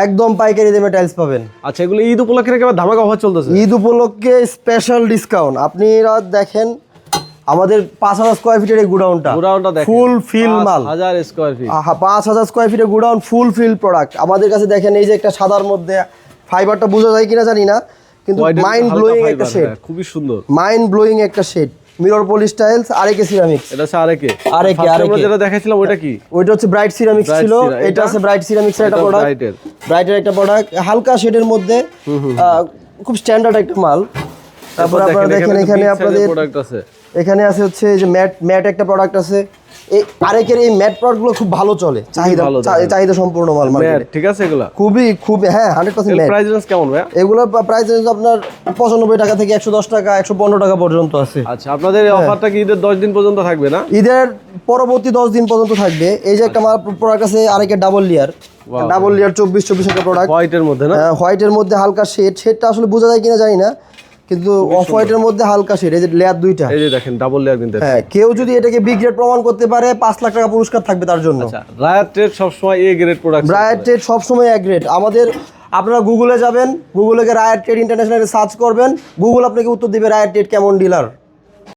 একদম পাইকারি দামে টাইলস পাবেন। আচ্ছা, এগুলো ঈদ উপলক্ষে একেবারে ধামাকা অফার চলতেছে। ঈদ উপলক্ষে স্পেশাল ডিসকাউন্ট। আপনারা দেখেন আমাদের 5000 স্কয়ার ফিটের এই গোডাউনটা দেখেন ফুল ফিল মাল, 5000 স্কয়ার ফিট। 5000 স্কয়ার ফিটের গোডাউন ফুল ফিল প্রোডাক্ট আমাদের কাছে। দেখেন এই যে একটা সাদার মধ্যে ফাইবারটা বোঝা যায় কিনা জানি না, কিন্তু মাইন্ড ব্লোয়িং একটা শেড, খুবই সুন্দর, মাইন্ড ব্লোয়িং একটা শেড। Mirror polish tiles, RAK ceramics. এটা আছে আরএকে। আরএকে যেটা দেখাইছিলাম ওটা কি? ওইটা হচ্ছে ব্রাইট সিরামিক্স ছিল, এটা আছে ব্রাইট সিরামিক্সের একটা প্রোডাক্ট, ব্রাইটের একটা প্রোডাক্ট হালকা শেডের মধ্যে, খুব স্ট্যান্ডার্ড একটা মাল। তারপর আপনারা দেখেন এখানে আপনাদের প্রোডাক্ট আছে, এখানে আছে হচ্ছে যে ম্যাট একটা প্রোডাক্ট আছে। এই আরেকের এই ম্যাট প্রোডাক্টগুলো খুব ভালো চলে, চাহিদা সম্পূর্ণ মাল মার্কেটে। ঠিক আছে, এগুলা খুবই হ্যাঁ 100% ম্যাট। প্রাইস রেঞ্জ কেমন ভাই? এগুলোর প্রাইস রেঞ্জ আপনার 95 টাকা থেকে 110 টাকা 115 টাকা পর্যন্ত আছে। আচ্ছা, আপনাদের এই অফারটা কি ঈদের 10 দিন পর্যন্ত থাকবে না? ঈদের পরবর্তী 10 দিন পর্যন্ত থাকবে। এই যে একটা মাল প্রোডাক্ট আছে আরেকের ডাবল লেয়ার 24 একটা প্রোডাক্ট, হোয়াইটের মধ্যে না? হোয়াইটের মধ্যে হালকা শেডটা আসলে বোঝা যায় কিনা জানি না, কিন্তু অফ হোয়াইটের মধ্যে হালকা শেড। এই যে লেয়ার দুইটা, এই যে দেখেন ডাবল লেয়ার কিন্তু। হ্যাঁ, কেউ যদি এটাকে বি গ্রেড প্রমাণ করতে পারে 5 লাখ টাকা পুরস্কার থাকবে তার জন্য। আচ্ছা, রায়ার ট্রেড সবসময় এ গ্রেড প্রোডাক্ট, রায়ার ট্রেড সবসময় এ গ্রেড। আমাদের আপনারা গুগলে যাবেন, গুগলে গিয়ে রায়ার ট্রেড ইন্টারন্যাশনাল সার্চ করবেন, গুগল আপনাকে উত্তর দিবে রায়ার ট্রেড কেমন ডিলার।